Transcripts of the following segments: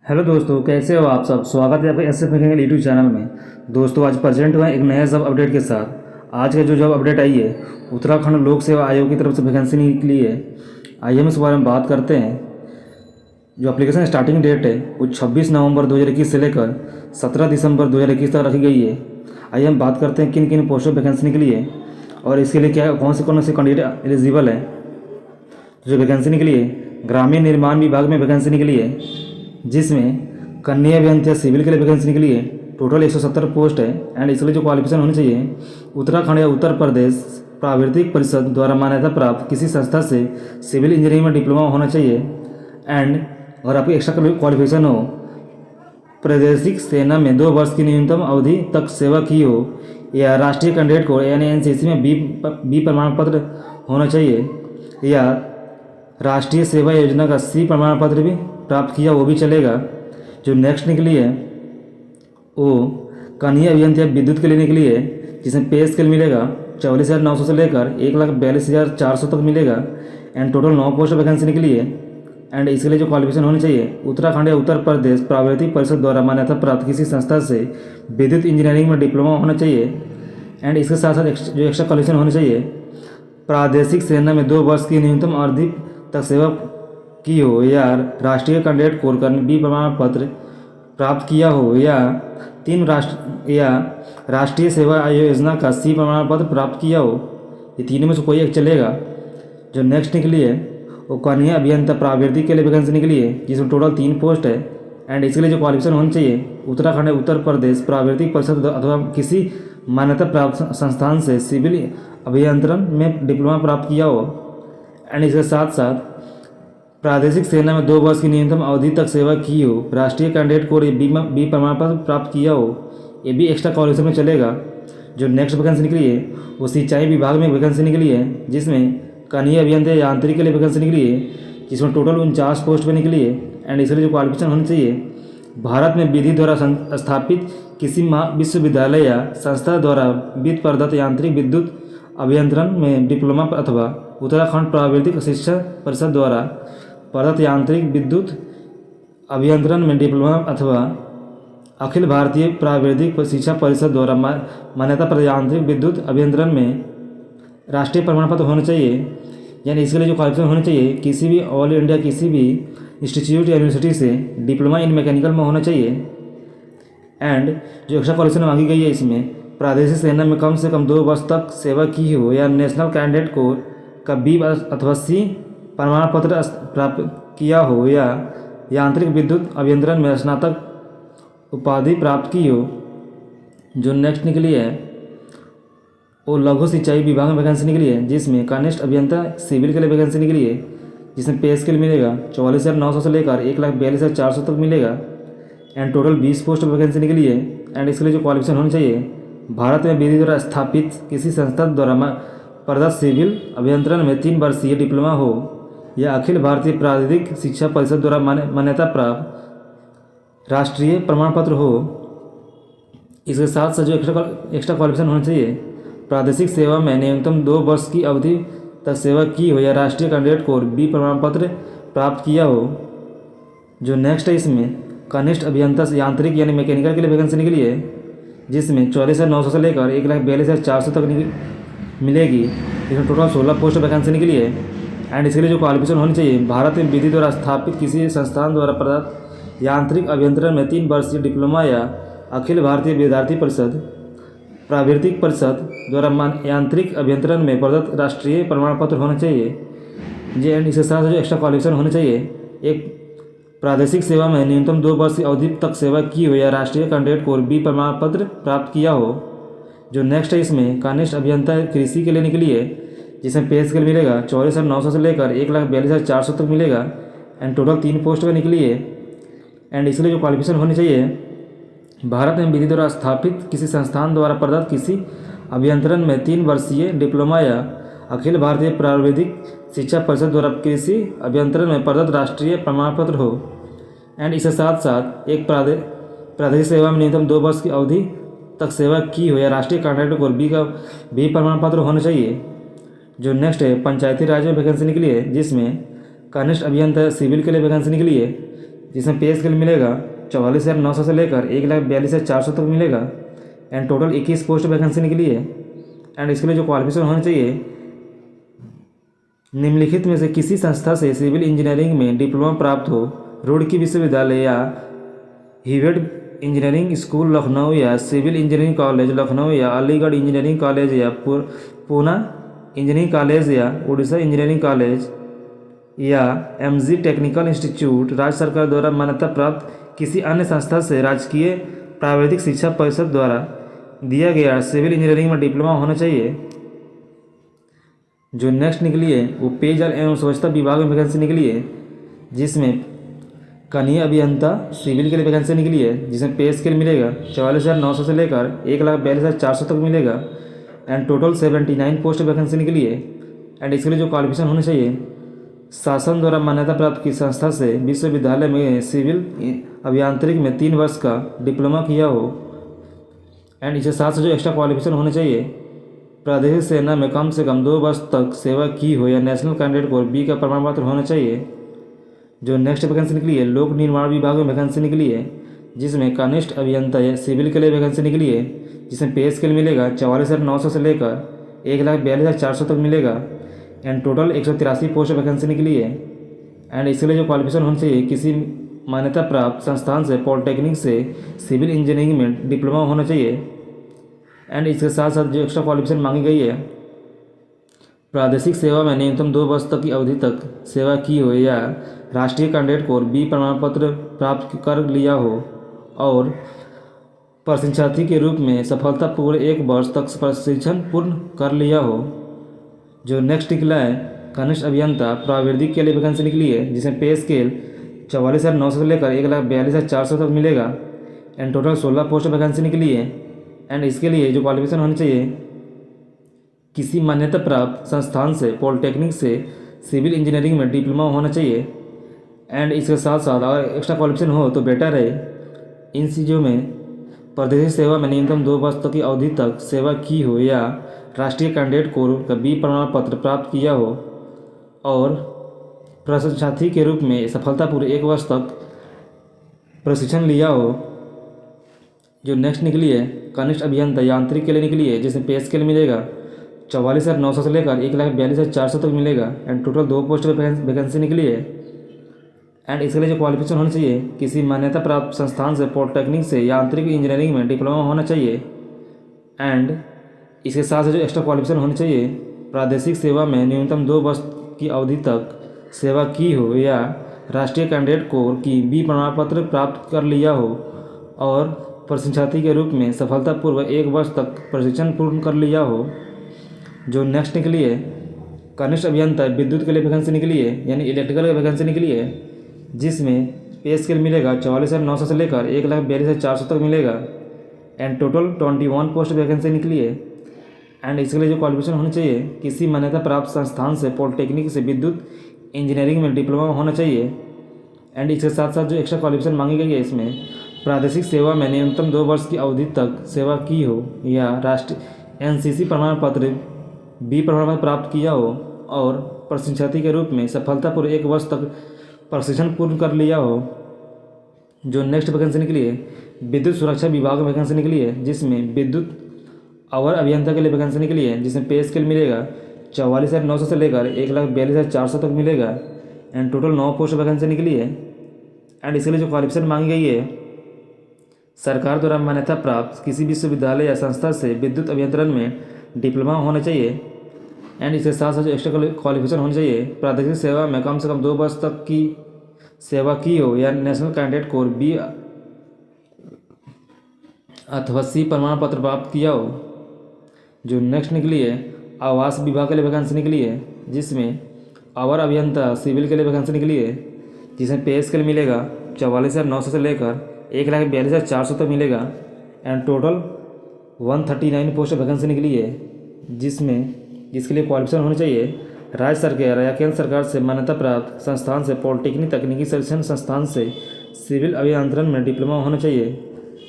Hello दोस्तों, कैसे हो आप सब। स्वागत है आपके एसएफ मैकेनिकल यूट्यूब चैनल में। दोस्तों, आज प्रेजेंट हुआ एक नया जॉब अपडेट के साथ। आज का जो जॉब अपडेट आई है, उत्तराखंड लोक सेवा आयोग की तरफ से वैकेंसी निकली है। आइए हम इस बारे में बात करते हैं। जो एप्लीकेशन स्टार्टिंग डेट है वो 26 नवंबर 2021 से लेकर 17 दिसंबर 2021 तक रखी गई है। आइए हम बात करते हैं किन किन पोस्टों पर वैकेंसी निकली है और इसके लिए क्या कौन से कैंडिडेट एलिजिबल है। जो वैकेंसी निकली है, ग्रामीण निर्माण विभाग में वैकेंसी निकली है, जिसमें कन्या अभियंता सिविल के लिए वैकेंसी निकली है। टोटल 170 पोस्ट है एंड इसके लिए जो क्वालिफिकेशन होनी चाहिए, उत्तराखंड या उत्तर प्रदेश प्राविधिक परिषद द्वारा मान्यता प्राप्त किसी संस्था से सिविल इंजीनियरिंग में डिप्लोमा होना चाहिए। एंड अगर आपकी एक्स्ट्रा क्वालिफिकेशन हो, प्रादेशिक सेना में 2 वर्ष की न्यूनतम अवधि तक सेवा की हो, या राष्ट्रीय कैंडिडेट को यानी एनसीसी में बी प्रमाण पत्र होना चाहिए, या राष्ट्रीय सेवा योजना का सी प्रमाण पत्र भी प्राप्त किया वो भी चलेगा। जो नेक्स्ट निकली है वो कन्या अभियंता विद्युत के लिए निकली है, जिसमें पे स्केल मिलेगा 44,900 से लेकर 1,42,400 तक मिलेगा। एंड टोटल 9 पोस्ट वैकेंसी निकली है। एंड इसके लिए जो क्वालिफिकेशन होनी चाहिए, उत्तराखंड या उत्तर प्रदेश प्राविधिक परिषद द्वारा मान्यता प्राप्त किसी संस्था से विद्युत इंजीनियरिंग में डिप्लोमा होना चाहिए। एंड इसके साथ साथ जो एक्स्ट्रा क्वालिफिकेशन होनी चाहिए, प्रादेशिक सेना में 2 वर्ष की न्यूनतम अवधि तक सेवा की हो, या राष्ट्रीय कैंडिडेट कोर का बी प्रमाण पत्र प्राप्त किया हो, या राष्ट्रीय सेवा योजना का सी प्रमाण पत्र प्राप्त किया हो। ये तीनों में से कोई एक चलेगा। जो नेक्स्ट निकली है वो कन्या अभियंता प्राविधिक के लिए वैकेंसी निकली है, जिसमें टोटल 3 पोस्ट है। एंड इसके लिए जो क्वालिफिकेशन होनी चाहिए, उत्तराखंड उत्तर प्रदेश प्राविधिक परिषद अथवा किसी मान्यता प्राप्त संस्थान से सिविल अभियंत्रण में डिप्लोमा प्राप्त किया हो। एंड इसके साथ साथ प्रादेशिक सेना में 2 वर्ष की न्यूनतम अवधि तक सेवा की हो, राष्ट्रीय कैंडिडेट को बी प्रमाण पत्र प्राप्त किया हो, ये भी एक्स्ट्रा क्वालिफिकेशन में चलेगा। जो नेक्स्ट वैकेंसी निकली है वो सिंचाई विभाग में वैकेंसी निकली है, जिसमें कन्या अभियंता यांत्रिक के लिए वैकेंसी निकली है, जिसमें टोटल 49 पोस्ट पर निकली है। एंड इसके लिए जो क्वालिफिकेशन होनी चाहिए, भारत में विधि द्वारा स्थापित किसी विश्वविद्यालय या संस्था द्वारा वित्त प्रदत्त यांत्रिक विद्युत अभियंत्रण में डिप्लोमा अथवा उत्तराखंड प्राविधिक शिक्षा परिषद द्वारा प्रदत्त यांत्रिक विद्युत अभियंत्रण में डिप्लोमा अथवा अखिल भारतीय प्राविधिक शिक्षा परिषद द्वारा मान्यता प्राप्त यांत्रिक विद्युत अभियंत्रण में राष्ट्रीय प्रमाण पत्र होना चाहिए। यानी इसके लिए जो क्वालिफिकेशन होनी चाहिए, किसी भी ऑल इंडिया किसी भी इंस्टीट्यूट या यूनिवर्सिटी से डिप्लोमा इन मैकेनिकल में होना चाहिए। एंड जो एक्स्ट्रा क्वालिफिकेशन मांगी गई है, इसमें प्रादेशिक सेना में कम से कम 2 वर्ष तक सेवा की हो, या नेशनल कैंडिडेट कोर का बी अथवा सी प्रमाण पत्र प्राप्त किया हो, या यांत्रिक विद्युत अभियंत्रण में स्नातक उपाधि प्राप्त की हो। जो नेक्स्ट निकली है वो लघु सिंचाई विभाग में वैकेंसी निकली है, जिसमें कनिष्ठ अभियंता सिविल के लिए वैकेंसी निकली है, जिसमें पे स्केल मिलेगा 44,900 से लेकर 1,42,400 तक मिलेगा। एंड टोटल 20 पोस्ट वैकेंसी निकली है। एंड इसके लिए जो क्वालिफिकेशन होनी चाहिए, भारत में विधि द्वारा स्थापित किसी संस्था द्वारा प्रदत्त सिविल अभियंत्रण में 3 वर्षीय डिप्लोमा हो, या अखिल भारतीय प्राविधिक शिक्षा परिषद द्वारा मान्यता प्राप्त राष्ट्रीय प्रमाण पत्र हो। इसके साथ साथ जो एक्स्ट्रा क्वालिफिकेशन होना चाहिए, प्रादेशिक सेवा में न्यूनतम 2 वर्ष की अवधि तक सेवा की हो, या राष्ट्रीय कैंडिडेट को बी प्रमाण पत्र प्राप्त किया हो। जो नेक्स्ट है, इसमें कनिष्ठ अभियंता यांत्रिक यानी मैकेनिकल के लिए वैकेंसी निकली है, जिसमें 44,900 से लेकर 1,42,400 तक मिलेगी। इसमें टोटल 16 पोस्ट वैकेंसी निकली है। एंड इसके लिए जो क्वालिफिकेशन होनी चाहिए, भारत में विधि द्वारा स्थापित किसी संस्थान द्वारा प्रदत्त यांत्रिक अभियंत्रण में 3 वर्षीय डिप्लोमा, या अखिल भारतीय विद्यार्थी परिषद प्राविधिक परिषद द्वारा यांत्रिक अभियंत्रण में प्रदत्त राष्ट्रीय प्रमाण पत्र होना चाहिए। एंड इसके साथ जो एक्स्ट्रा क्वालिफिकेशन होनी चाहिए, एक प्रादेशिक सेवा में न्यूनतम 2 वर्ष की अवधि तक सेवा की हो, या राष्ट्रीय कैंडिडेट को बी प्रमाण पत्र प्राप्त किया हो। जो नेक्स्ट है, इसमें कनिष्ठ अभियंता कृषि के लिए निकली है, जिसमें पे स्केल मिलेगा 44,900 से लेकर 1,42,400 तक मिलेगा। एंड टोटल 3 पोस्ट में निकली है। एंड इसके लिए जो क्वालिफिकेशन होनी चाहिए, भारत में विधि द्वारा स्थापित किसी संस्थान द्वारा प्रदत्त किसी अभियंत्रण में 3 वर्षीय डिप्लोमा, या अखिल भारतीय प्राविधिक शिक्षा परिषद द्वारा कृषि अभियंत्रण में प्रदत्त राष्ट्रीय प्रमाण पत्र हो। एंड इसके साथ साथ एक प्रादेशिक सेवा में न्यूनतम 2 वर्ष की अवधि तक सेवा की हो, या राष्ट्रीय कैंडिडेट को बी प्रमाण पत्र होना चाहिए। जो नेक्स्ट है, पंचायती राज में वैकेंसी निकली है, जिसमें कनिष्ठ अभियंता सिविल के लिए वैकेंसी निकली है, जिसमें पे स्केल मिलेगा 44,900 से लेकर 1,42,400 तक मिलेगा। एंड टोटल 21 पोस्ट वैकेंसी निकली है। एंड इसके लिए जो क्वालिफिकेशन होना चाहिए, निम्नलिखित में से किसी संस्था से सिविल इंजीनियरिंग में डिप्लोमा प्राप्त हो, रुड़की विश्वविद्यालय या हीवेड इंजीनियरिंग स्कूल लखनऊ या सिविल इंजीनियरिंग कॉलेज लखनऊ या अलीगढ़ इंजीनियरिंग कॉलेज या पूना इंजीनियरिंग कॉलेज या उड़ीसा इंजीनियरिंग कॉलेज या एमजी टेक्निकल इंस्टीट्यूट राज्य सरकार द्वारा मान्यता प्राप्त किसी अन्य संस्था से राजकीय प्राविधिक शिक्षा परिषद द्वारा दिया गया सिविल इंजीनियरिंग में डिप्लोमा होना चाहिए। जो नेक्स्ट निकली है वो पेयजल एवं स्वच्छता विभाग में वैकेंसी निकली है, जिसमें कनीय अभियंता सिविल के लिए वैकेंसी निकली है, जिसमें पे स्केल मिलेगा 44,900 से लेकर 1,42,400 तक मिलेगा। एंड टोटल 79 पोस्ट वैकेंसी निकली है। एंड इसके लिए जो क्वालिफिकेशन होनी चाहिए, शासन द्वारा मान्यता प्राप्त की संस्था से विश्वविद्यालय में सिविल अभियांत्रिक में 3 वर्ष का डिप्लोमा किया हो। एंड इसके साथ जो एक्स्ट्रा क्वालिफिकेशन होने चाहिए, प्रादेशिक सेना में कम से कम 2 वर्ष तक सेवा की हो या नेशनल कैंडिडेट कोर बी का प्रमाण पत्र होना चाहिए। जो नेक्स्ट वैकेंसी निकली है, लोक निर्माण विभाग में वैकेंसी निकली है, जिसमें कनिष्ठ अभियंता या सिविल के लिए वैकेंसी निकली है, जिसमें पे स्केल मिलेगा 44,900 से लेकर 1,42,400 तक मिलेगा। एंड टोटल 183 पोस्ट वैकेंसी निकली है। एंड इसके लिए जो क्वालिफिकेशन होनी चाहिए, किसी मान्यता प्राप्त संस्थान से पॉलिटेक्निक से सिविल इंजीनियरिंग में डिप्लोमा होना चाहिए। एंड इसके साथ साथ जो एक्स्ट्रा क्वालिफिकेशन मांगी गई है, प्रादेशिक सेवा में न्यूनतम 2 वर्ष तक की अवधि तक सेवा की हो या राष्ट्रीय कैंडिडेट कोर बी प्रमाण पत्र प्राप्त कर लिया हो और प्रशिक्षार्थी के रूप में सफलतापूर्वक 1 वर्ष तक प्रशिक्षण पूर्ण कर लिया हो। जो नेक्स्ट निकला है, कनिष्ठ अभियंता प्राविधिक के लिए वैकेंसी निकली है, जिसमें पे स्केल 44,900 से लेकर 1,42,400 तक मिलेगा। एंड टोटल 16 पोस्ट वैकेंसी निकली है। एंड इसके लिए जो क्वालिफिकेशन होनी चाहिए, किसी मान्यता प्राप्त संस्थान से पॉलिटेक्निक से सिविल इंजीनियरिंग में डिप्लोमा होना चाहिए। एंड इसके साथ साथ अगर एक्स्ट्रा क्वालिफिकेशन हो तो बेटर है। इन चीज़ों में प्रादेशिक सेवा में न्यूनतम 2 वर्ष तक की अवधि तक सेवा की हो या राष्ट्रीय कैंडिडेट कोर का बी प्रमाण पत्र प्राप्त किया हो और प्रशिक्षार्थी के रूप में सफलतापूर्वक 1 वर्ष तक प्रशिक्षण लिया हो। जो नेक्स्ट निकली है, कनिष्ठ अभियंता यांत्रिक के लिए निकली है, जिसमें पे स्केल मिलेगा 44,900 से लेकर 1,42,400 तक मिलेगा। एंड टोटल 2 पोस्ट वैकेंसी निकली है। एंड इसके लिए जो क्वालिफिकेशन होनी चाहिए, किसी मान्यता प्राप्त संस्थान से पॉलिटेक्निक से यांत्रिक इंजीनियरिंग में डिप्लोमा होना चाहिए। एंड इसके साथ जो एक्स्ट्रा क्वालिफिकेशन होनी चाहिए, प्रादेशिक सेवा में न्यूनतम 2 वर्ष की अवधि तक सेवा की हो या राष्ट्रीय कैंडिडेट कोर की बी प्रमाण पत्र प्राप्त कर लिया हो और प्रशिक्षार्थी के रूप में सफलतापूर्वक 1 वर्ष तक प्रशिक्षण पूर्ण कर लिया हो। जो नेक्स्ट निकली है, कनिष्ठ अभियंता विद्युत के लिए वैकेंसी निकली है, यानी इलेक्ट्रिकल की वैकेंसी निकली है, जिसमें पे स्केल मिलेगा 44,900 से लेकर 1,42,400 तक मिलेगा। एंड टोटल 21 पोस्ट वैकेंसी निकली है। एंड इसके लिए जो क्वालिफिकेशन होनी चाहिए, किसी मान्यता प्राप्त संस्थान से पॉलिटेक्निक से विद्युत इंजीनियरिंग में डिप्लोमा होना चाहिए। एंड इसके साथ साथ जो एक्स्ट्रा क्वालिफिकेशन मांगी गई है, इसमें प्रादेशिक सेवा में न्यूनतम 2 वर्ष की अवधि तक सेवा की हो या राष्ट्रीय एनसीसी प्रमाण पत्र बी प्रमाण पत्र प्राप्त किया हो और प्रशिक्षार्थी के रूप में सफलतापूर्वक 1 वर्ष तक प्रशिक्षण पूर्ण कर लिया हो। जो नेक्स्ट वैकेंसी निकली है, विद्युत सुरक्षा विभाग में वैकेंसी निकली है, जिसमें विद्युत अवर अभियंता के लिए वैकेंसी निकली है, जिसमें पे स्केल मिलेगा 44,900 से लेकर 1,42,400 तक मिलेगा। एंड टोटल 9 पोस्ट वैकेंसी निकली है। एंड इसके लिए जो क्वालिफिकेशन मांगी गई है, सरकार द्वारा मान्यता प्राप्त किसी विश्वविद्यालय या संस्था से विद्युत अभियंत्रण में डिप्लोमा होना चाहिए। एंड इसके साथ साथ एक्स्ट्रा क्वालिफिकेशन होनी चाहिए, प्रादेशिक सेवा में कम से कम 2 वर्ष तक की सेवा की हो या नेशनल कैंडिडेट कोर बी अथवा सी प्रमाण पत्र प्राप्त किया हो। जो नेक्स्ट निकली है, आवास विभाग के लिए वैकेंसी निकली है, जिसमें अवर अभियंता सिविल के लिए वैकेंसी निकली है, जिसमें पे स्केल मिलेगा 44,900 से लेकर 1,42,400 तक मिलेगा। एंड टोटल 139 पोस्ट वैकेंसी निकली है, जिसके लिए क्वालिफिकेशन होनी चाहिए, राज्य सरकार या केंद्र सरकार से मान्यता प्राप्त संस्थान से पॉलिटेक्निक तकनीकी शिक्षण संस्थान से सिविल अभियंत्रण में डिप्लोमा होना चाहिए।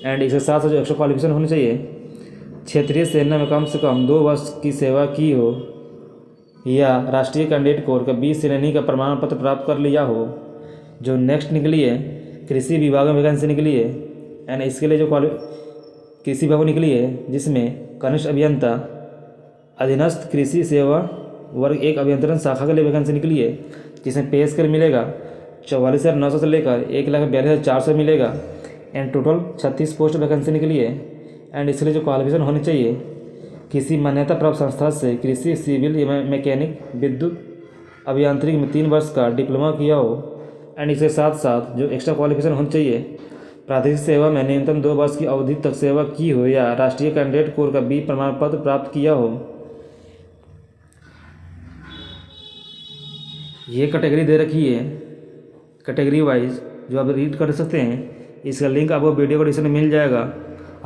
एंड इसके साथ साथ जो एक्स्ट्रा क्वालिफिकेशन होनी चाहिए, क्षेत्रीय सेना में कम से कम 2 वर्ष की सेवा की हो या राष्ट्रीय कैंडिडेट कोर का 20 श्रेणी का प्रमाण पत्र प्राप्त कर लिया हो। जो नेक्स्ट निकली है, कृषि विभाग में वैकेंसी निकली है एंड इसके लिए जो कृषि विभाग निकली है जिसमें कनिष्ठ अभियंता अधीनस्थ कृषि सेवा वर्ग 1 अभियंत्रण शाखा के लिए वैकेंसी निकली है, जिसमें पे स्केल मिलेगा 44,900 से लेकर 1,42,400 मिलेगा एंड टोटल 36 पोस्ट वैकेंसी निकली है। एंड इसके लिए जो क्वालिफिकेशन होनी चाहिए, किसी मान्यता प्राप्त संस्था से कृषि, सिविल या मैकेनिक, विद्युत अभियांत्रिकी में 3 वर्ष का डिप्लोमा किया हो एंड इसके साथ साथ जो एक्स्ट्रा क्वालिफिकेशन होनी चाहिए, प्रादेशिक सेवा में न्यूनतम 2 वर्ष की अवधि तक सेवा की हो या राष्ट्रीय कैंडिडेट कोर का बी प्रमाण पत्र प्राप्त किया हो। ये कैटेगरी दे रखी है कैटेगरी वाइज, जो आप रीड कर सकते हैं। इसका लिंक आपको वीडियो को डिस्क्रिप्शन में मिल जाएगा,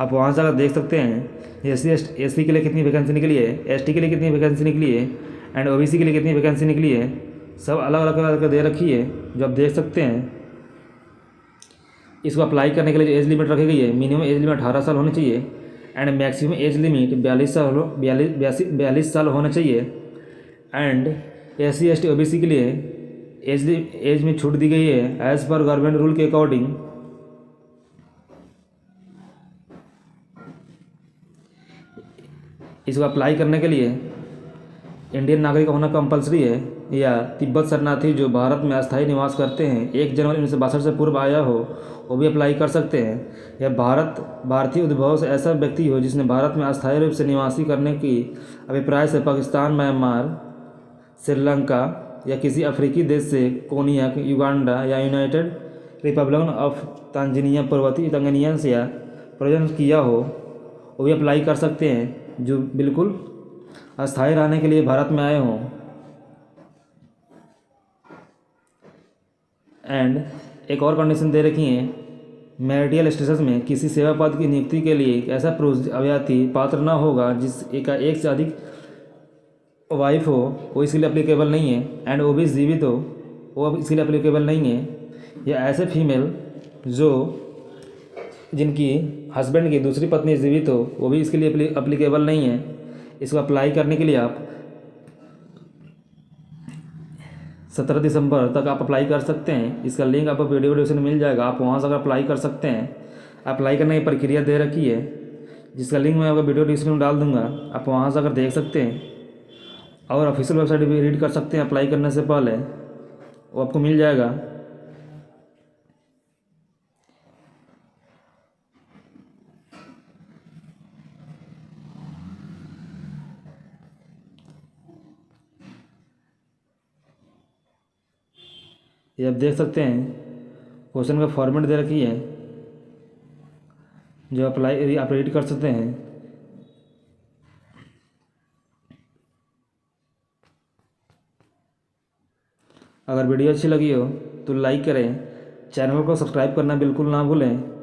आप वहाँ से अगर देख सकते हैं। एससी के लिए कितनी वैकेंसी निकली है, एसटी के लिए कितनी वैकेंसी निकली है एंड ओबीसी के लिए कितनी वैकेंसी निकली है, सब अलग अलग दे रखी है जो आप देख सकते हैं। इसको अप्लाई करने के लिए एज लिमिट रखी गई है, मिनिमम एज लिमिट 18 साल होनी चाहिए एंड मैक्सिमम एज लिमिट 42 साल होना चाहिए। एंड एससी एसटी ओबीसी के लिए एज में छूट दी गई है एज पर गवर्नमेंट रूल के अकॉर्डिंग। इसको अप्लाई करने के लिए इंडियन नागरिक होना कंपलसरी है या तिब्बत शरणार्थी जो भारत में अस्थायी निवास करते हैं 1 जनवरी 1962 से पूर्व आया हो वो भी अप्लाई कर सकते हैं, या भारतीय उद्भव से ऐसा व्यक्ति हो जिसने भारत में अस्थायी रूप से निवासी करने की अभिप्राय से पाकिस्तान, म्यांमार, श्रीलंका या किसी अफ्रीकी देश से कोनिया, युगांडा या यूनाइटेड रिपब्लिक ऑफ तांजानिया, पूर्ववर्ती तंजानिया से या प्रयोजन किया हो वो भी अप्लाई कर सकते हैं, जो बिल्कुल अस्थायी रहने के लिए भारत में आए हों। एंड एक और कंडीशन दे रखी है, मैरिटल स्टेटस में किसी सेवा पद की नियुक्ति के लिए एक ऐसा पुरुष अभ्यर्थी पात्र न होगा जिसका एक से अधिक वाइफ हो, वो इसके लिए अप्लीकेबल नहीं है। एंड वो भी जीवित हो, वो इसके लिए अप्लीकेबल नहीं है। या ऐसे फीमेल जो जिनकी हस्बैंड की दूसरी पत्नी जीवित हो, वो भी इसके लिए अप्लीकेबल नहीं है। इसको अप्लाई करने के लिए आप 17 दिसंबर तक आप अप्लाई कर सकते हैं। इसका लिंक आपको वीडियो डिस्क्रिप्शन में मिल जाएगा, आप वहाँ से अगर अप्लाई कर सकते हैं। अप्लाई करने की प्रक्रिया दे रखी है, जिसका लिंक मैं आपको वीडियो डिस्क्रिप्शन में डाल दूँगा, आप वहाँ से अगर देख सकते हैं और ऑफिशियल वेबसाइट भी रीड कर सकते हैं। अप्लाई करने से पहले वो आपको मिल जाएगा। ये आप देख सकते हैं, क्वेश्चन का फॉर्मेट दे रखी है जो अप्लाई आप रीड कर सकते हैं। अगर वीडियो अच्छी लगी हो तो लाइक करें, चैनल को सब्सक्राइब करना बिल्कुल ना भूलें।